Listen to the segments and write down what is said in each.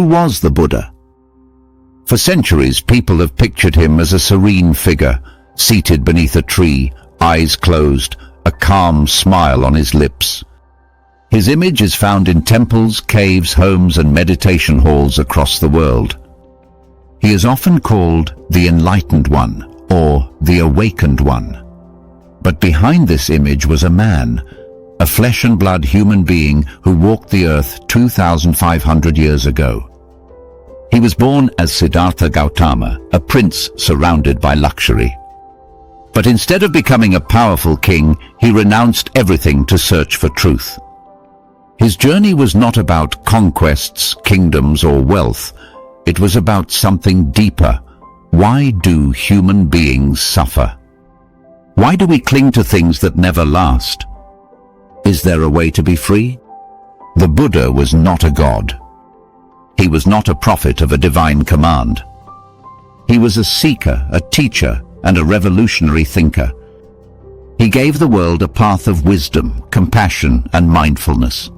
Who was the Buddha? For centuries, people have pictured him as a serene figure, seated beneath a tree, eyes closed, a calm smile on his lips. His image is found in temples, caves, homes, and meditation halls across the world. He is often called the Enlightened One or the Awakened One. But behind this image was a man, a flesh and blood human being who walked the earth 2,500 years ago. He was born as Siddhartha Gautama, a prince surrounded by luxury. But instead of becoming a powerful king, he renounced everything to search for truth. His journey was not about conquests, kingdoms, or wealth. It was about something deeper. Why do human beings suffer? Why do we cling to things that never last? Is there a way to be free? The Buddha was not a god. He was not a prophet of a divine command. He was a seeker, a teacher, and a revolutionary thinker. He gave the world a path of wisdom, compassion, and mindfulness.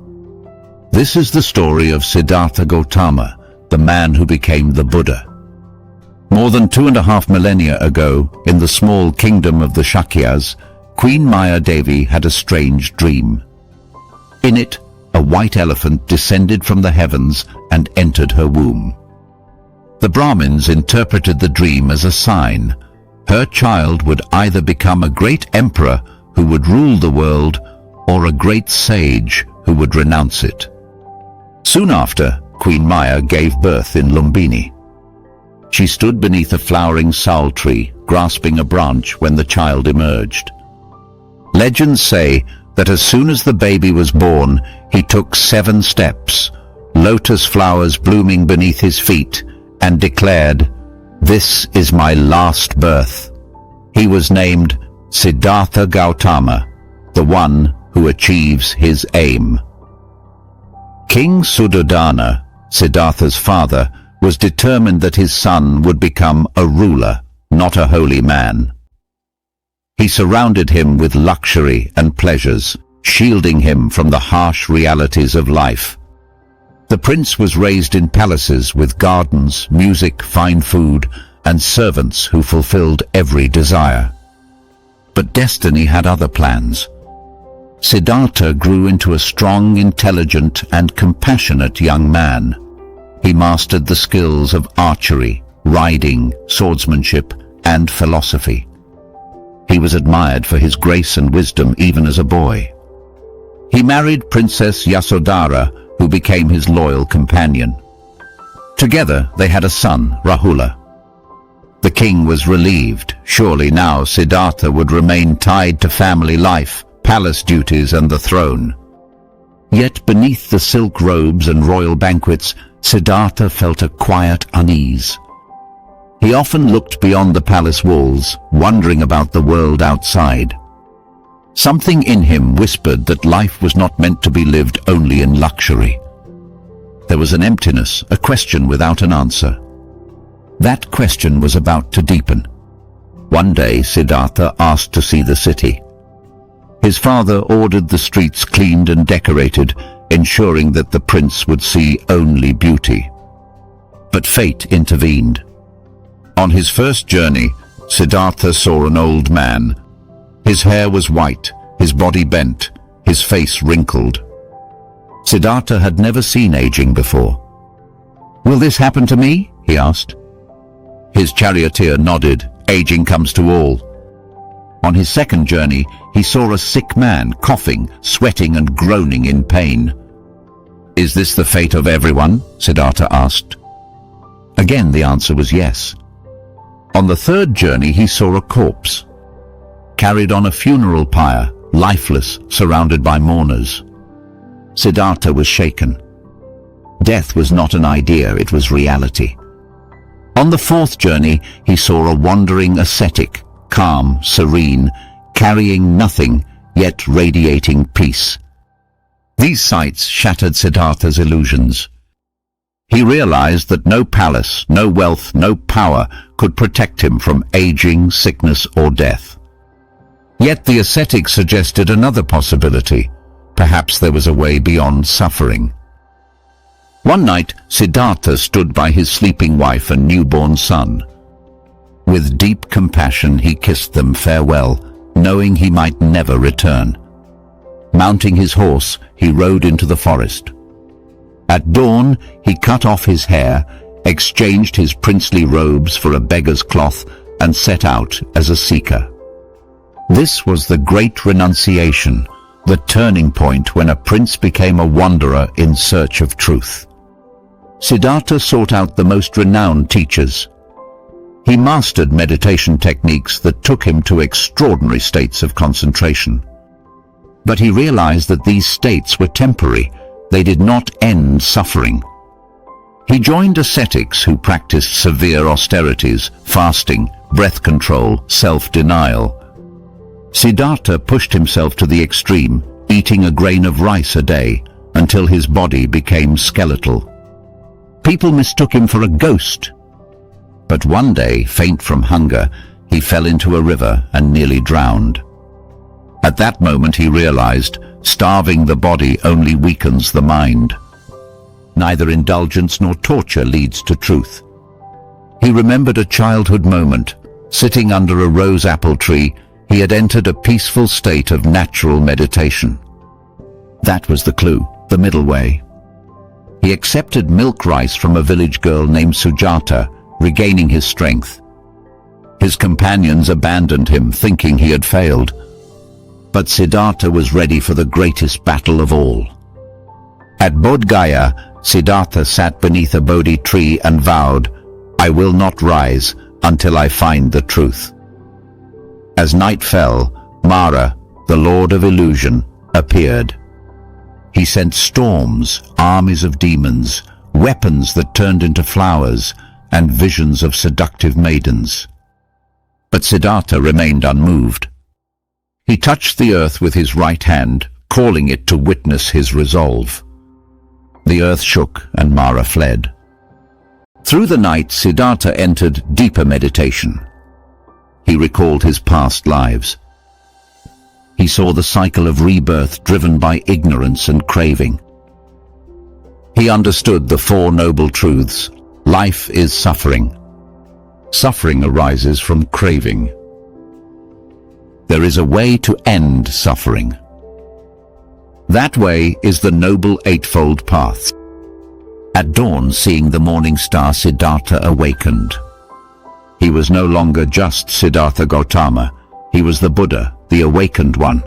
This is the story of Siddhartha Gautama, the man who became the Buddha. More than 2.5 millennia ago, in the small kingdom of the Shakyas, Queen Maya Devi had a strange dream. In it, a white elephant descended from the heavens and entered her womb. The Brahmins interpreted the dream as a sign. Her child would either become a great emperor who would rule the world, or a great sage who would renounce it. Soon after, Queen Maya gave birth in Lumbini. She stood beneath a flowering sal tree, grasping a branch when the child emerged. Legends say that as soon as the baby was born, he took 7 steps, lotus flowers blooming beneath his feet, and declared, "This is my last birth." He was named Siddhartha Gautama, the one who achieves his aim. King Suddhodana, Siddhartha's father, was determined that his son would become a ruler, not a holy man. He surrounded him with luxury and pleasures, shielding him from the harsh realities of life. The prince was raised in palaces with gardens, music, fine food, and servants who fulfilled every desire. But destiny had other plans. Siddhartha grew into a strong, intelligent, and compassionate young man. He mastered the skills of archery, riding, swordsmanship, and philosophy. He was admired for his grace and wisdom even as a boy. He married Princess Yasodhara, who became his loyal companion. Together they had a son, Rahula. The king was relieved. Surely now Siddhartha would remain tied to family life, palace duties, and the throne. Yet beneath the silk robes and royal banquets, Siddhartha felt a quiet unease. He often looked beyond the palace walls, wondering about the world outside. Something in him whispered that life was not meant to be lived only in luxury. There was an emptiness, a question without an answer. That question was about to deepen. One day, Siddhartha asked to see the city. His father ordered the streets cleaned and decorated, ensuring that the prince would see only beauty. But fate intervened. On his first journey, Siddhartha saw an old man. His hair was white, his body bent, his face wrinkled. Siddhartha had never seen aging before. "Will this happen to me?" he asked. His charioteer nodded. "Aging comes to all." On his second journey, he saw a sick man coughing, sweating, and groaning in pain. "Is this the fate of everyone?" Siddhartha asked. Again, the answer was yes. On the third journey, he saw a corpse, carried on a funeral pyre, lifeless, surrounded by mourners. Siddhartha was shaken. Death was not an idea, it was reality. On the fourth journey, he saw a wandering ascetic, calm, serene, carrying nothing, yet radiating peace. These sights shattered Siddhartha's illusions. He realized that no palace, no wealth, no power could protect him from aging, sickness, or death. Yet the ascetic suggested another possibility. Perhaps there was a way beyond suffering. One night, Siddhartha stood by his sleeping wife and newborn son. With deep compassion, he kissed them farewell, knowing he might never return. Mounting his horse, he rode into the forest. At dawn, he cut off his hair, exchanged his princely robes for a beggar's cloth, and set out as a seeker. This was the great renunciation, the turning point when a prince became a wanderer in search of truth. Siddhartha sought out the most renowned teachers. He mastered meditation techniques that took him to extraordinary states of concentration. But he realized that these states were temporary. They did not end suffering. He joined ascetics who practiced severe austerities, fasting, breath control, self-denial. Siddhartha pushed himself to the extreme, eating a grain of rice a day, until his body became skeletal. People mistook him for a ghost. But one day, faint from hunger, he fell into a river and nearly drowned. At that moment he realized, starving the body only weakens the mind. Neither indulgence nor torture leads to truth. He remembered a childhood moment. Sitting under a rose apple tree, he had entered a peaceful state of natural meditation. That was the clue, the middle way. He accepted milk rice from a village girl named Sujata, regaining his strength. His companions abandoned him, thinking he had failed. But Siddhartha was ready for the greatest battle of all. At Bodh Gaya, Siddhartha sat beneath a Bodhi tree and vowed, "I will not rise until I find the truth." As night fell, Mara, the lord of illusion, appeared. He sent storms, armies of demons, weapons that turned into flowers, and visions of seductive maidens. But Siddhartha remained unmoved. He touched the earth with his right hand, calling it to witness his resolve. The earth shook and Mara fled. Through the night, Siddhartha entered deeper meditation. He recalled his past lives. He saw the cycle of rebirth driven by ignorance and craving. He understood the Four Noble Truths. Life is suffering. Suffering arises from craving. There is a way to end suffering. That way is the Noble Eightfold Path. At dawn, seeing the morning star, Siddhartha awakened. He was no longer just Siddhartha Gautama. He was the Buddha, the awakened one.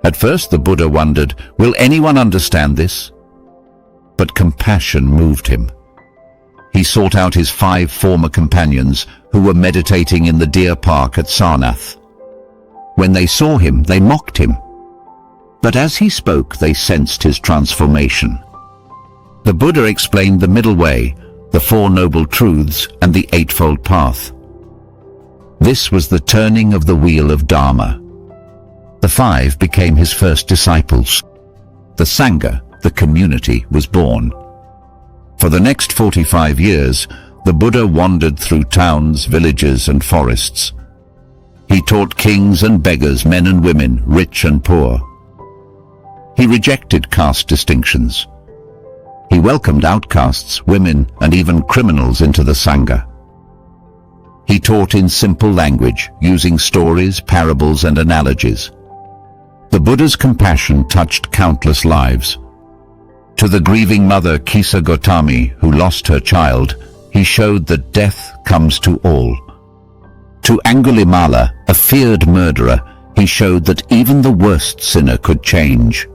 At first the Buddha wondered, will anyone understand this? But compassion moved him. He sought out his 5 former companions who were meditating in the deer park at Sarnath. When they saw him, they mocked him. But as he spoke, they sensed his transformation. The Buddha explained the middle way, the Four Noble Truths, and the Eightfold Path. This was the turning of the wheel of Dharma. The 5 became his first disciples. The Sangha, the community, was born. For the next 45 years, the Buddha wandered through towns, villages, and forests. He taught kings and beggars, men and women, rich and poor. He rejected caste distinctions. He welcomed outcasts, women, and even criminals into the Sangha. He taught in simple language, using stories, parables, and analogies. The Buddha's compassion touched countless lives. To the grieving mother Kisa Gotami, who lost her child, he showed that death comes to all. To Angulimala, a feared murderer, he showed that even the worst sinner could change.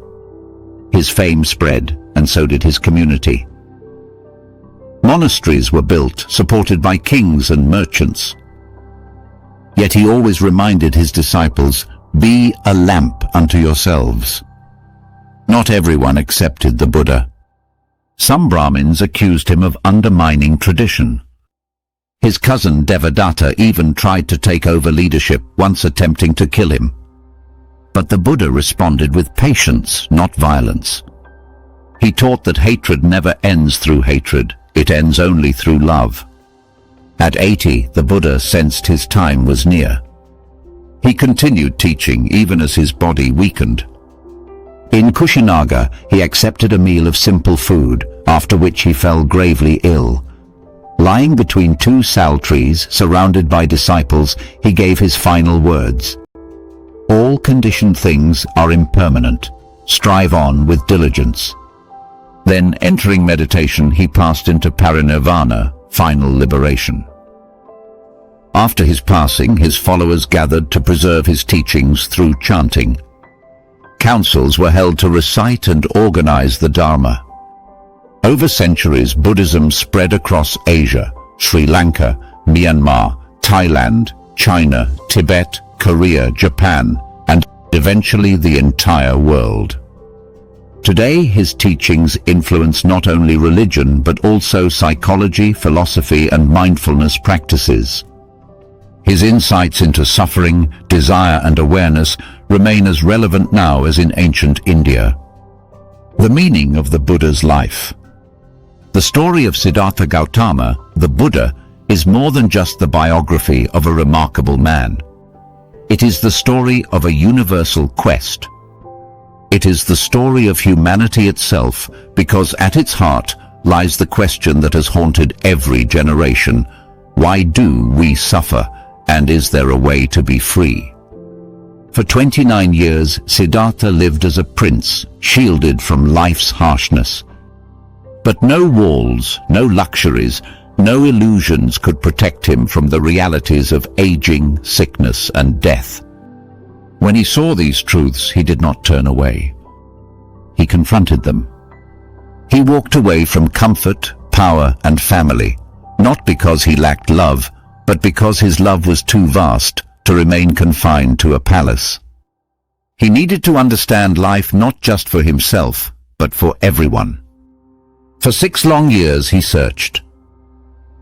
His fame spread, and so did his community. Monasteries were built, supported by kings and merchants. Yet he always reminded his disciples, "Be a lamp unto yourselves." Not everyone accepted the Buddha. Some Brahmins accused him of undermining tradition. His cousin Devadatta even tried to take over leadership, once attempting to kill him. But the Buddha responded with patience, not violence. He taught that hatred never ends through hatred, it ends only through love. At 80, the Buddha sensed his time was near. He continued teaching even as his body weakened. In Kushinaga, he accepted a meal of simple food, after which he fell gravely ill. Lying between two sal trees, surrounded by disciples, he gave his final words. All conditioned things are impermanent. Strive on with diligence. Then, entering meditation, he passed into parinirvana, final liberation. After his passing, his followers gathered to preserve his teachings through chanting. Councils were held to recite and organize the Dharma. Over centuries, Buddhism spread across Asia, Sri Lanka, Myanmar, Thailand, China, Tibet, Korea, Japan, and eventually the entire world. Today, his teachings influence not only religion but also psychology, philosophy, and mindfulness practices. His insights into suffering, desire, and awareness remain as relevant now as in ancient India. The meaning of the Buddha's life. The story of Siddhartha Gautama, the Buddha, is more than just the biography of a remarkable man. It is the story of a universal quest. It is the story of humanity itself, because at its heart lies the question that has haunted every generation. Why do we suffer, and is there a way to be free? For 29 years, Siddhartha lived as a prince, shielded from life's harshness. But no walls, no luxuries, no illusions could protect him from the realities of aging, sickness, and death. When he saw these truths, he did not turn away. He confronted them. He walked away from comfort, power, and family, not because he lacked love, but because his love was too vast to remain confined to a palace. He needed to understand life not just for himself, but for everyone. For 6 long years he searched.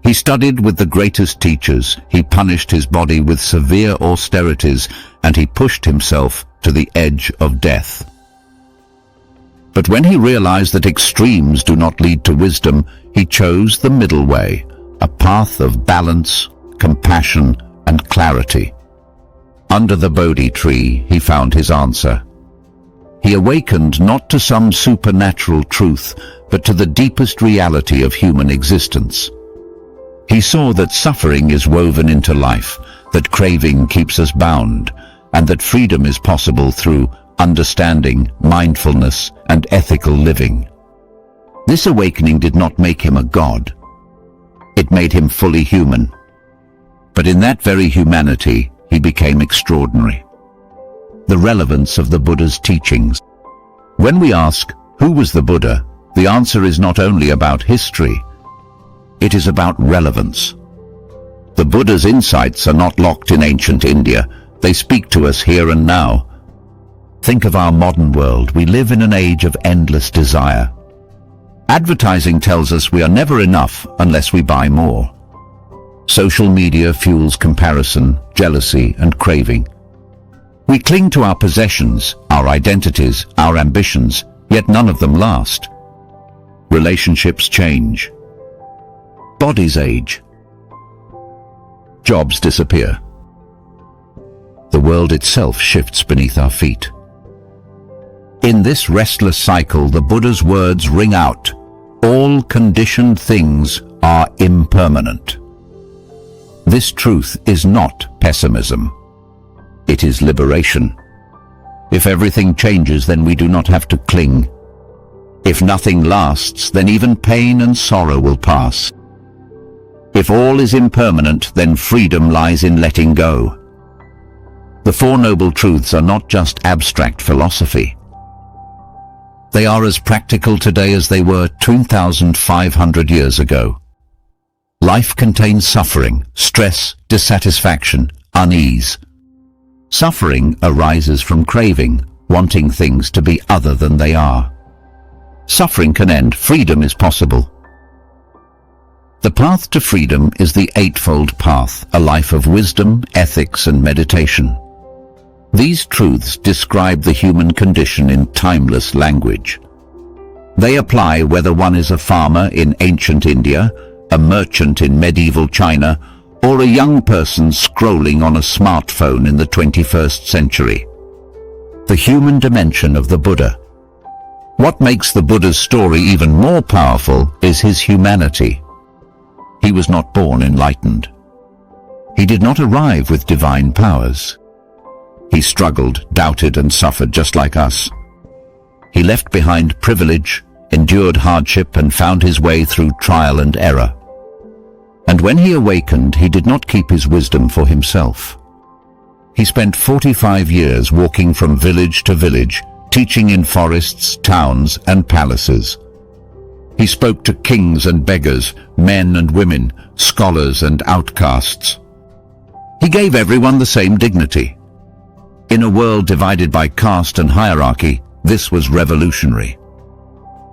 He studied with the greatest teachers, he punished his body with severe austerities, and he pushed himself to the edge of death. But when he realized that extremes do not lead to wisdom, he chose the middle way, a path of balance, compassion, and clarity. Under the Bodhi tree, he found his answer. He awakened not to some supernatural truth, but to the deepest reality of human existence. He saw that suffering is woven into life, that craving keeps us bound, and that freedom is possible through understanding, mindfulness, and ethical living. This awakening did not make him a god. It made him fully human. But in that very humanity, he became extraordinary. The relevance of the Buddha's teachings. When we ask, who was the Buddha? The answer is not only about history, it is about relevance. The Buddha's insights are not locked in ancient India, they speak to us here and now. Think of our modern world. We live in an age of endless desire. Advertising tells us we are never enough unless we buy more. Social media fuels comparison, jealousy, and craving. We cling to our possessions, our identities, our ambitions, yet none of them last. Relationships change. Bodies age. Jobs disappear. The world itself shifts beneath our feet. In this restless cycle, the Buddha's words ring out. All conditioned things are impermanent. This truth is not pessimism. It is liberation. If everything changes, then we do not have to cling. If nothing lasts, then even pain and sorrow will pass. If all is impermanent, then freedom lies in letting go. The Four Noble Truths are not just abstract philosophy. They are as practical today as they were 2,500 years ago. Life contains suffering, stress, dissatisfaction, unease. Suffering arises from craving, wanting things to be other than they are. Suffering can end, freedom is possible. The path to freedom is the Eightfold Path, a life of wisdom, ethics, and meditation. These truths describe the human condition in timeless language. They apply whether one is a farmer in ancient India, a merchant in medieval China, or a young person scrolling on a smartphone in the 21st century. The human dimension of the Buddha. What makes the Buddha's story even more powerful is his humanity. He was not born enlightened. He did not arrive with divine powers. He struggled, doubted, and suffered just like us. He left behind privilege, endured hardship, and found his way through trial and error. And when he awakened, he did not keep his wisdom for himself. He spent 45 years walking from village to village, teaching in forests, towns, and palaces. He spoke to kings and beggars, men and women, scholars and outcasts. He gave everyone the same dignity. In a world divided by caste and hierarchy, this was revolutionary.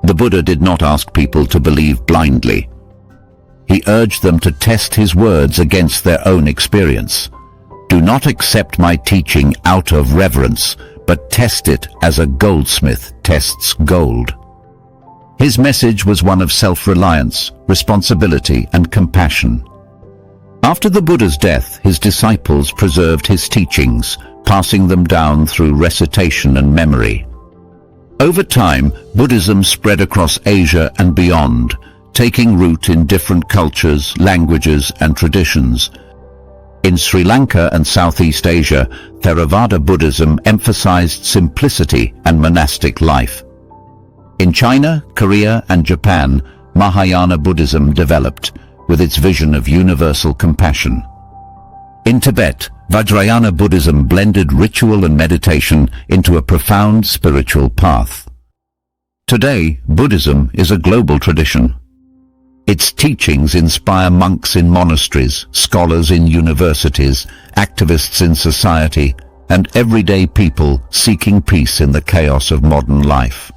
The Buddha did not ask people to believe blindly. He urged them to test his words against their own experience. Do not accept my teaching out of reverence, but test it as a goldsmith tests gold. His message was one of self-reliance, responsibility, and compassion. After the Buddha's death, his disciples preserved his teachings, passing them down through recitation and memory. Over time, Buddhism spread across Asia and beyond, taking root in different cultures, languages, and traditions. In Sri Lanka and Southeast Asia, Theravada Buddhism emphasized simplicity and monastic life. In China, Korea, and Japan, Mahayana Buddhism developed, with its vision of universal compassion. In Tibet, Vajrayana Buddhism blended ritual and meditation into a profound spiritual path. Today, Buddhism is a global tradition. Its teachings inspire monks in monasteries, scholars in universities, activists in society, and everyday people seeking peace in the chaos of modern life.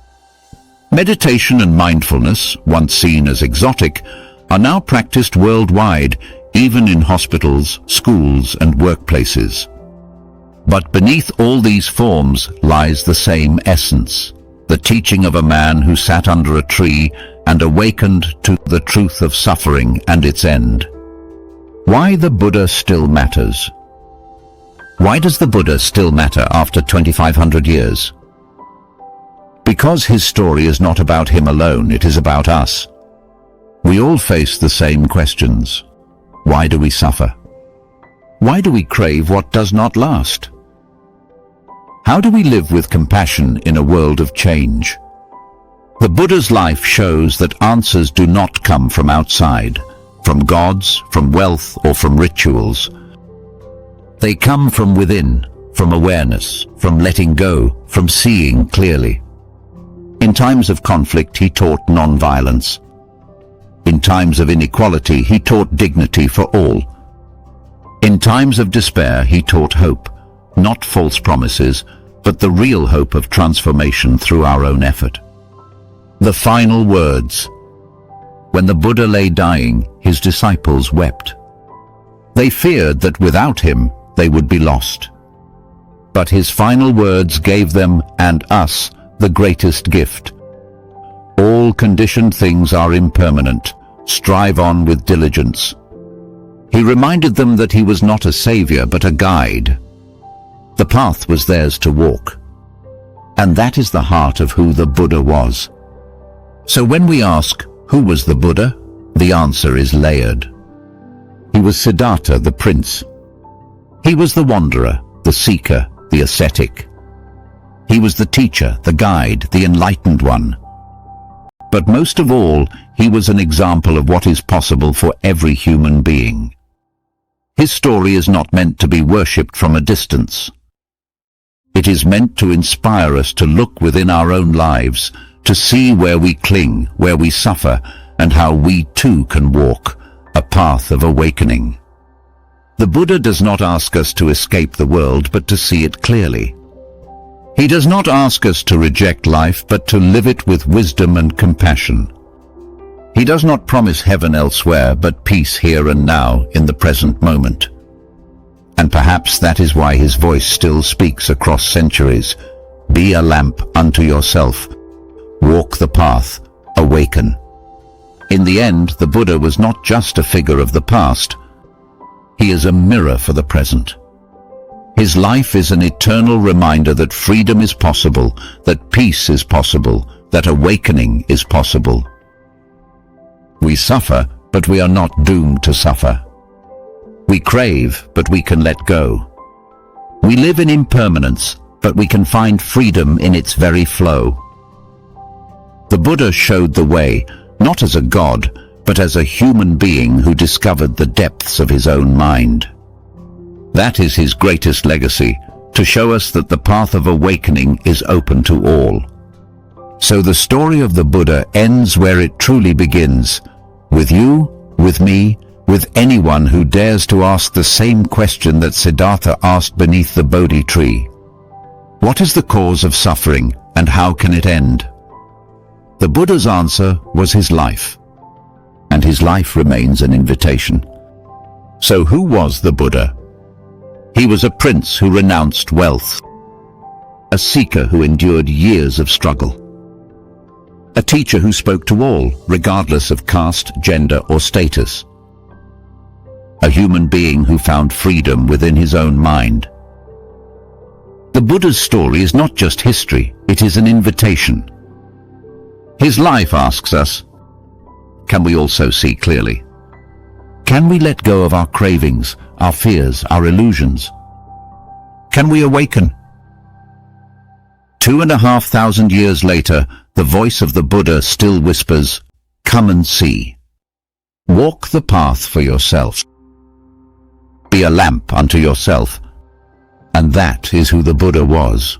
Meditation and mindfulness, once seen as exotic, are now practiced worldwide, even in hospitals, schools, and workplaces. But beneath all these forms lies the same essence, the teaching of a man who sat under a tree and awakened to the truth of suffering and its end. Why the Buddha still matters. Why does the Buddha still matter after 2,500 years? Because his story is not about him alone, it is about us. We all face the same questions. Why do we suffer? Why do we crave what does not last? How do we live with compassion in a world of change? The Buddha's life shows that answers do not come from outside, from gods, from wealth, or from rituals. They come from within, from awareness, from letting go, from seeing clearly. In times of conflict, he taught non-violence. In times of inequality, he taught dignity for all. In times of despair, he taught hope, not false promises, but the real hope of transformation through our own effort. The final words. When the Buddha lay dying, his disciples wept. They feared that without him, they would be lost. But his final words gave them and us the greatest gift. All conditioned things are impermanent. Strive on with diligence. He reminded them that he was not a savior, but a guide. The path was theirs to walk. And that is the heart of who the Buddha was. So when we ask, who was the Buddha? The answer is layered. He was Siddhartha, the prince. He was the wanderer, the seeker, the ascetic. He was the teacher, the guide, the enlightened one. But most of all, he was an example of what is possible for every human being. His story is not meant to be worshipped from a distance. It is meant to inspire us to look within our own lives, to see where we cling, where we suffer, and how we too can walk a path of awakening. The Buddha does not ask us to escape the world, but to see it clearly. He does not ask us to reject life, but to live it with wisdom and compassion. He does not promise heaven elsewhere, but peace here and now in the present moment. And perhaps that is why his voice still speaks across centuries. Be a lamp unto yourself. Walk the path. Awaken. In the end, the Buddha was not just a figure of the past. He is a mirror for the present. His life is an eternal reminder that freedom is possible, that peace is possible, that awakening is possible. We suffer, but we are not doomed to suffer. We crave, but we can let go. We live in impermanence, but we can find freedom in its very flow. The Buddha showed the way, not as a god, but as a human being who discovered the depths of his own mind. That is his greatest legacy, to show us that the path of awakening is open to all. So the story of the Buddha ends where it truly begins, with you, with me, with anyone who dares to ask the same question that Siddhartha asked beneath the Bodhi tree. What is the cause of suffering, and how can it end? The Buddha's answer was his life, and his life remains an invitation. So who was the Buddha? He was a prince who renounced wealth, a seeker who endured years of struggle, a teacher who spoke to all, regardless of caste, gender, or status, a human being who found freedom within his own mind. The Buddha's story is not just history, it is an invitation. His life asks us, can we also see clearly? Can we let go of our cravings, our fears, our illusions? Can we awaken? 2,500 years later, the voice of the Buddha still whispers, come and see. Walk the path for yourself. Be a lamp unto yourself. And that is who the Buddha was.